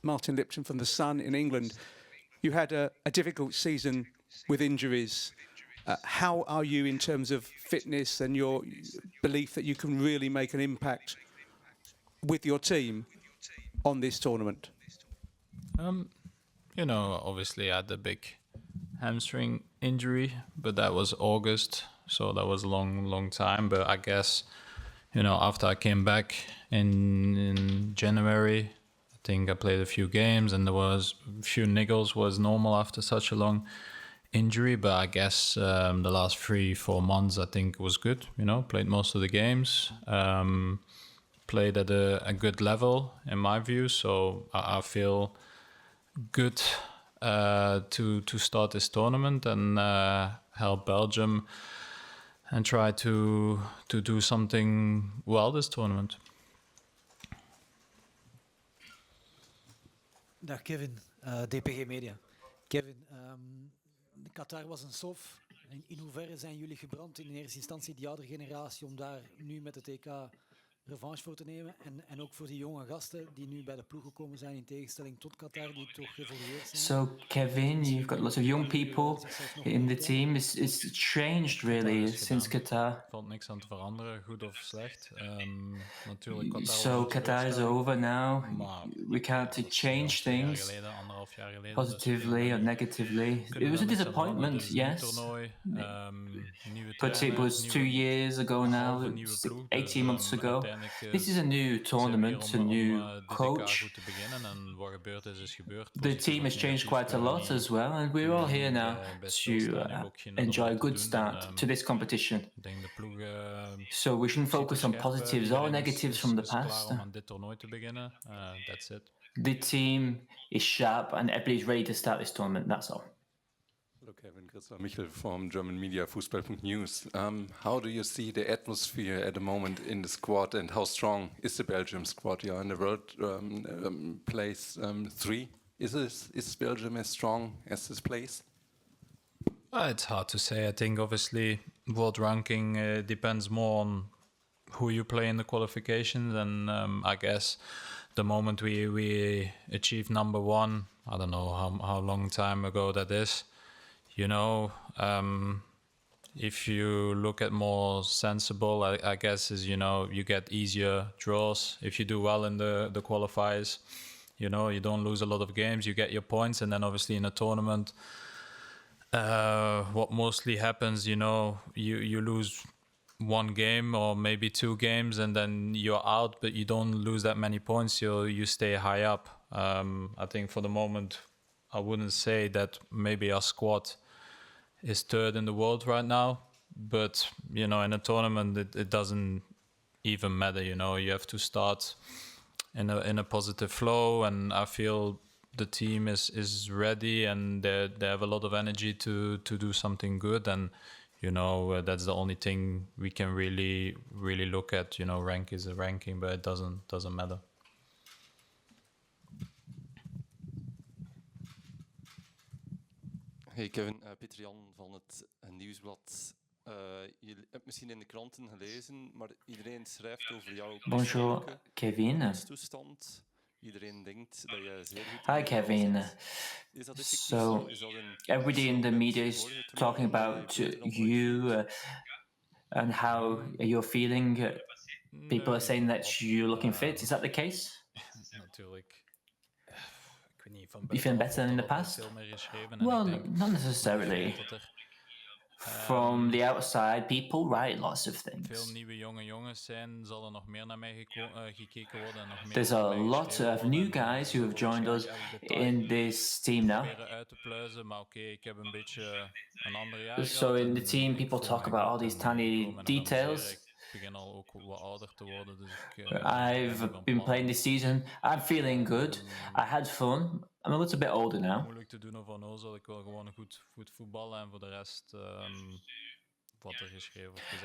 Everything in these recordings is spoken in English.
Martin Lipton from The Sun in England. You had a difficult season with injuries. How are you in terms of fitness and your belief that you can really make an impact with your team on this tournament? Obviously I had a big hamstring injury, but that was August, so that was a long time. But I guess, after I came back in January, I think I played a few games and there was a few niggles, was normal after such a long injury. But I guess the last 3-4 months I think was good. Played most of the games, played at a good level in my view. So I feel good to start this tournament and help Belgium and try to do something well this tournament. Dag Kevin, DPG Media. Kevin, Qatar was een sof. In hoeverre zijn jullie gebrand in eerste instantie die oudere generatie om daar nu met het EK revanche voor te nemen en ook voor die jonge gasten die nu bij de ploeg gekomen zijn in tegenstelling tot Qatar die toch geëvolueerd zijn? So Kevin, you've got lots of young people in the team. It's changed really since Qatar. Valt niks aan te veranderen, goed of slecht. Natuurlijk Qatar. So Qatar is over now. We can't change things positively or negatively. It was a disappointment, yes. But it was 2 years ago now, 18 months ago. This is a new tournament, a new coach. The team has changed quite a lot as well, and we're all here now to enjoy a good start to this competition. So we shouldn't focus on positives or negatives from the past. The team is sharp and everybody's ready to start this tournament, that's all. Hello Kevin, Christoph Michel from German media Fußball.news. How do you see the atmosphere at the moment in the squad and how strong is the Belgium squad? You're in the world place 3. Is Belgium as strong as this place? It's hard to say. I think obviously world ranking depends more on who you play in the qualifications, and I guess the moment we achieved number 1, I don't know how long time ago that is. If you look at more sensible, I guess is, you get easier draws. If you do well in the qualifiers, you don't lose a lot of games, you get your points. And then obviously in a tournament, what mostly happens, you lose 1 game or maybe 2 games and then you're out, but you don't lose that many points, you stay high up. I think for the moment, I wouldn't say that maybe our squad is 3rd in the world right now, but in a tournament it doesn't even matter. You have to start in a positive flow, and I feel the team is ready and they have a lot of energy to do something good, and that's the only thing we can really look at. Rank is a ranking, but it doesn't matter. Hey Kevin, Pieter Jan van het Nieuwsblad. Je hebt misschien in de kranten gelezen, maar iedereen schrijft over jouw Bonjour, Kevin. toestand. Iedereen denkt dat je zeer goed. Hi, Kevin. So everybody in the media is talking about you and how you're feeling. People are saying that you're looking fit. Is that the case? Natuurlijk. You feel better than in the past? Well, not necessarily. From the outside, people write lots of things. There's a lot of new guys who have joined us in this team now. So in the team, people talk about all these tiny details. I've been playing this season. I'm feeling good. I had fun. I'm a little bit older now.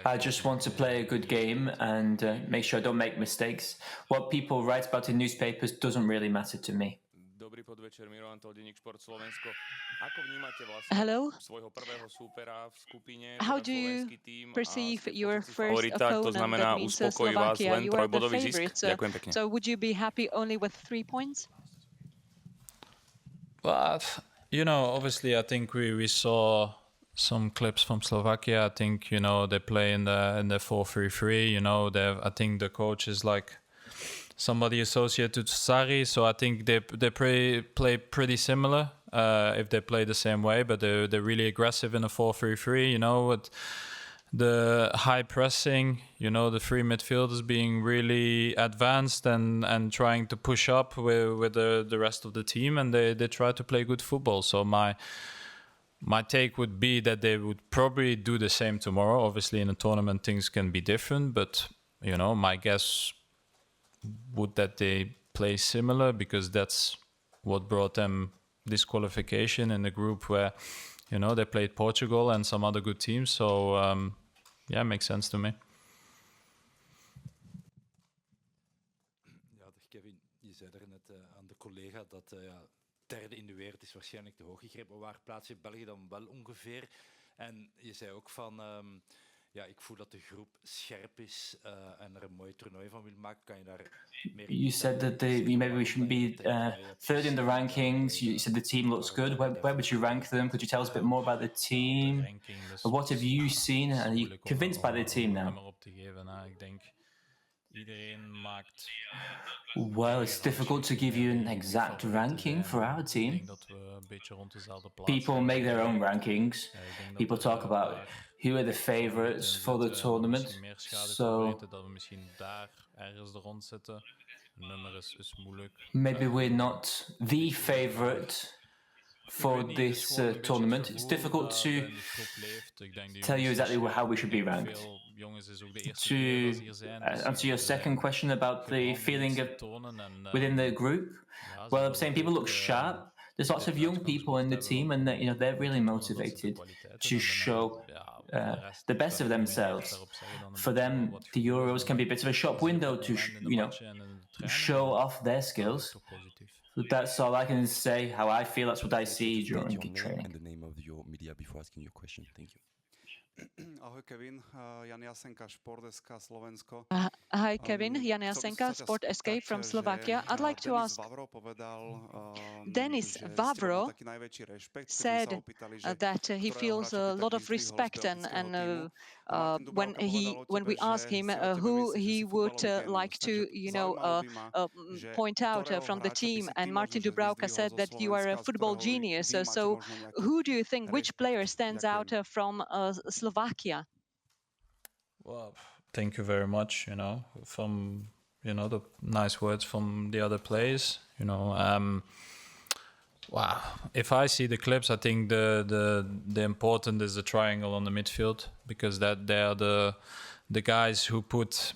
I just want to play a good game and make sure I don't make mistakes. What people write about in newspapers doesn't really matter to me. Hello. How do you perceive your first opponent, that means Slovakia? You are the favourites. So would you be happy only with 3 points? But, obviously, I think we saw some clips from Slovakia. I think, they play in the 4-3-3. I think the coach is like somebody associated to Sarri. So I think they play pretty similar if they play the same way. But they're really aggressive in a 4-3-3, with the high pressing, the three midfielders being really advanced and trying to push up with the rest of the team, and they try to play good football. So my take would be that they would probably do the same tomorrow. Obviously, in a tournament, things can be different, but my guess would that they play similar, because that's what brought them this qualification in the group where they played Portugal and some other good teams. So, yeah, makes sense to me. Ja, dag Kevin. Je zei er net aan de collega dat derde in de wereld is waarschijnlijk te hoog gegrepen. Maar waar plaats je België dan wel ongeveer? En je zei ook van... ik voel dat de groep scherp is en er een mooi toernooi van wil maken. Kan je daar meer... You said that maybe we should be third in the rankings. You said the team looks good. Where would you rank them? Could you tell us a bit more about the team? What have you seen? Are you convinced by the team now? Ik denk iedereen maakt... Well, it's difficult to give you an exact ranking for our team. People make their own rankings. People talk about who are the favorites for the tournament. So maybe we're not the favorite for this tournament. It's difficult to tell you exactly how we should be ranked. To answer your second question about the feeling of within the group, well, I'm saying people look sharp. There's lots of young people in the team, and they're really motivated to show the best of themselves. For them, the Euros can be a bit of a shop window to show off their skills. So that's all I can say. How I feel, that's what I see during training. And the name of your media before asking your question. Thank you. Ahoj Kevin, Jan Jasenka, Šport.sk, Slovensko. Hi Kevin, Jan Jasenka, Sport.sk from Slovakia. I'd like to ask, Denis Vavro said that he feels a lot of respect, and when we ask him who he would like to point out from the team, and Martin Dubravka said that you are a football genius. So who do you think, which player stands out from Slovakia? Well, thank you very much, from, the nice words from the other players, wow. If I see the clips, I think the important is the triangle on the midfield, because that they are the guys who put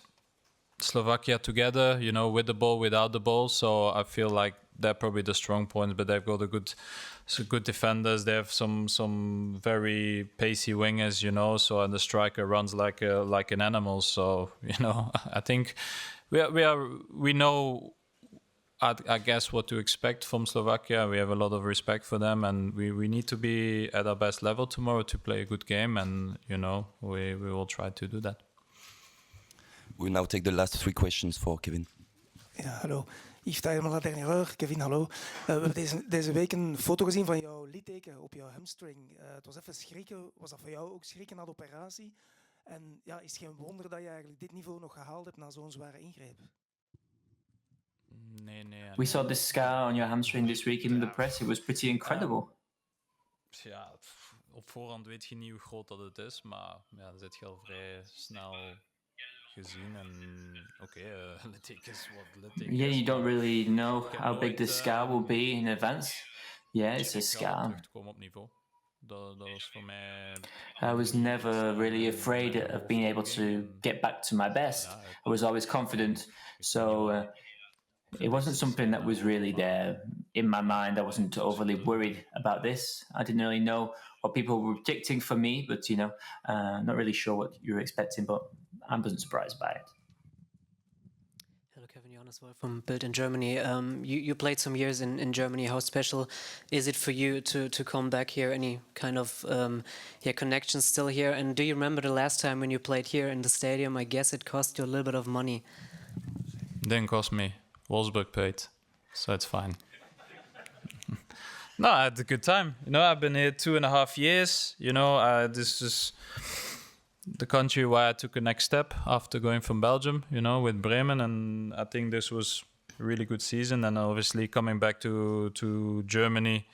Slovakia together, with the ball, without the ball. So I feel like they're probably the strong points, but they've got good defenders. They have some very pacey wingers, so, and the striker runs like an animal. So, I think we know, I guess, what to expect from Slovakia. We have a lot of respect for them, and we need to be at our best level tomorrow to play a good game, and we will try to do that. We'll now take the last 3 questions for Kevin. Ja, hallo. Yves Tijmen, La Dernière. Kevin, hallo. We hebben deze week een foto gezien van jouw litteken op jouw hamstring. Het was even schrikken. Was dat voor jou ook schrikken na de operatie? En ja, is het geen wonder dat je eigenlijk dit niveau nog gehaald hebt na zo'n zware ingreep? Nee. We saw this scar on your hamstring this week in the press. It was pretty incredible. Ja, op voorhand weet je niet hoe groot dat het is, maar ja, dan zit je al vrij snel gezien en littekens, wat littekens. Yeah, you don't really know how big the scar will be in advance. Yeah, it's a scar. Terugkomen op niveau. Dat was voor mij... I was never really afraid of being able to get back to my best. I was always confident. So it wasn't something that was really there in my mind. I wasn't overly worried about this. I didn't really know what people were predicting for me, but not really sure what you were expecting, but I wasn't surprised by it. Hello, Kevin, Johannes Wolf from Bild in Germany. You played some years in Germany. How special is it for you to come back here? Any kind of connections still here? And do you remember the last time when you played here in the stadium? I guess it cost you a little bit of money. Didn't cost me. Wolfsburg paid, so it's fine. No, I had a good time. I've been here 2.5 years. This is the country where I took a next step after going from Belgium, with Bremen. And I think this was a really good season. And obviously coming back to Germany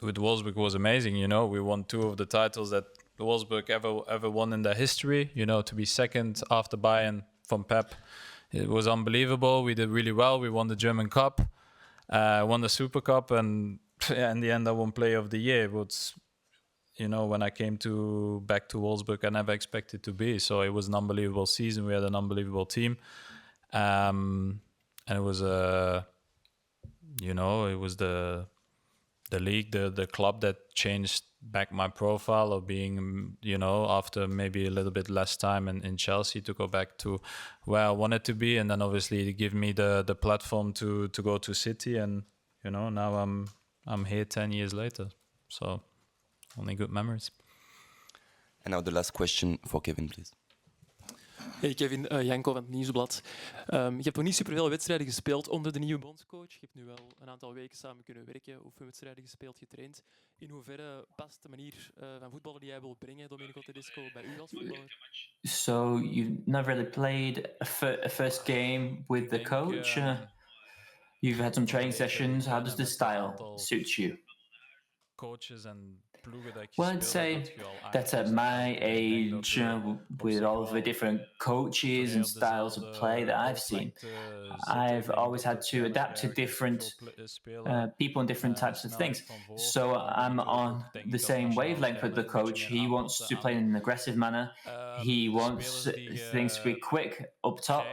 with Wolfsburg was amazing. We won 2 of the titles that Wolfsburg ever won in their history. To be second after Bayern from Pep, it was unbelievable. We did really well. We won the German Cup, won the Super Cup, and in the end I won Player of the Year. But when I came back to Wolfsburg, I never expected to be. So it was an unbelievable season. We had an unbelievable team, and it was it was the league, the club that changed back my profile of being, after maybe a little bit less time in Chelsea, to go back to where I wanted to be, and then obviously give me the platform to go to City, and now I'm here 10 years later. So only good memories. And now the last question for Kevin, please. Hey Kevin, Janko van het Nieuwsblad. Je hebt nog niet superveel wedstrijden gespeeld onder de nieuwe bondscoach. Je hebt nu wel een aantal weken samen kunnen werken, oefenwedstrijden gespeeld, getraind. In hoeverre past de manier van voetballen die jij wil brengen, Domenico Tedesco, bij u als voetballer? So you've never really played a first game with the coach. You've had some training sessions. How does the style suit you? Coaches and Well, I'd say that at my age, with all of the different coaches and styles of play that I've seen, I've always had to adapt to different people and different types of things. So I'm on the same wavelength with the coach. He wants to play in an aggressive manner. He wants things to be quick up top.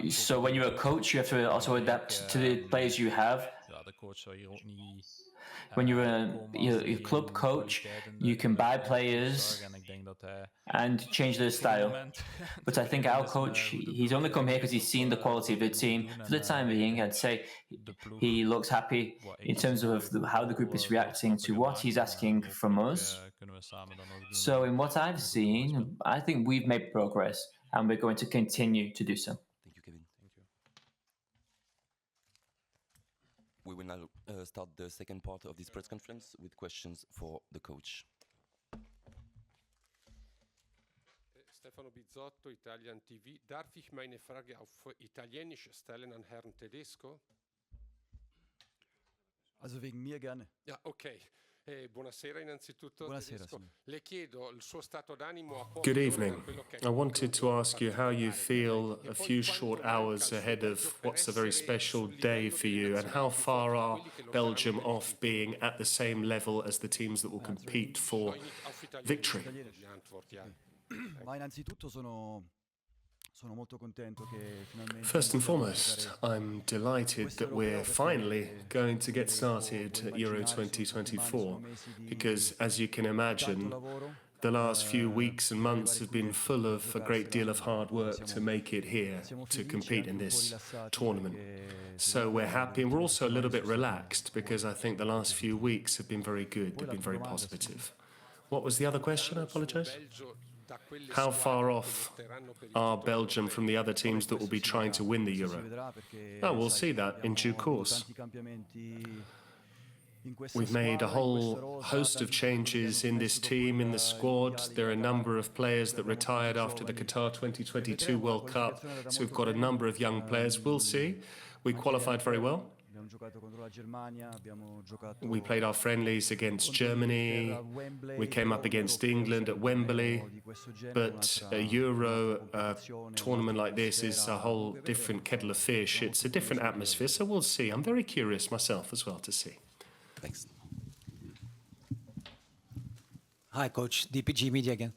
So when you're a coach, you have to also adapt to the players you have. When you're a club coach, you can buy players and change their style. But I think our coach, he's only come here because he's seen the quality of the team. For the time being, I'd say he looks happy in terms of how the group is reacting to what he's asking from us. So in what I've seen, I think we've made progress, and we're going to continue to do so. Thank you, Kevin. We will now start the second part of this press conference with questions for the coach. Stefano Bizzotto, Italian TV. Darf ich meine Frage auf Italienisch stellen an Herrn Tedesco? Also wegen mir gerne. Ja, okay. Buonasera innanzitutto. Buonasera, Le chiedo il suo stato d'animo a pochi Good giorni evening. da quello che è I wanted to ask you how you feel a few short hours ahead of what's a very special day for you, and how far are Belgium off being at the same level as the teams that will compete for victory? Ma innanzitutto sono molto contento che finalmente. First and foremost, I'm delighted that we're finally going to get started at Euro 2024, because as you can imagine, the last few weeks and months have been full of a great deal of hard work to make it here, to compete in this tournament. So we're happy, and we're also a little bit relaxed, because I think the last few weeks have been very good, they've been very positive. What was the other question? I apologize. How far off are Belgium from the other teams that will be trying to win the Euro? Oh, we'll see that in due course. We've made a whole host of changes in this team, in the squad. There are a number of players that retired after the Qatar 2022 World Cup, so we've got a number of young players. We'll see. We qualified very well. We played our friendlies against Germany, we came up against England at Wembley, but a Euro tournament like this is a whole different kettle of fish. It's a different atmosphere, so we'll see. I'm very curious myself as well to see. Thanks. Hi, Coach. DPG Media again.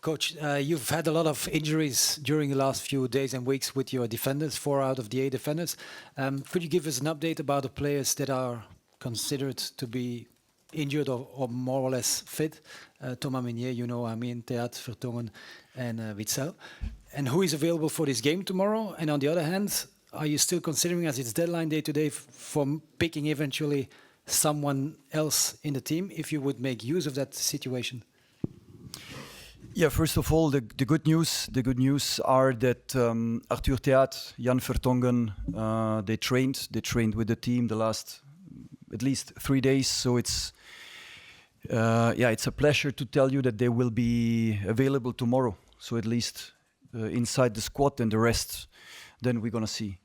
Coach, you've had a lot of injuries during the last few days and weeks with your defenders, 4 out of the 8 defenders. Could you give us an update about the players that are considered to be injured or more or less fit? Thomas Meunier, Theat, Vertongen, and Witsel. And who is available for this game tomorrow? And on the other hand, are you still considering, as it's deadline day today, for picking eventually someone else in the team if you would make use of that situation? Yeah, first of all, the good news are that Arthur Theat, Jan Vertongen, they trained with the team the last at least 3 days. So it's a pleasure to tell you that they will be available tomorrow. So at least inside the squad, and the rest, then we're gonna see.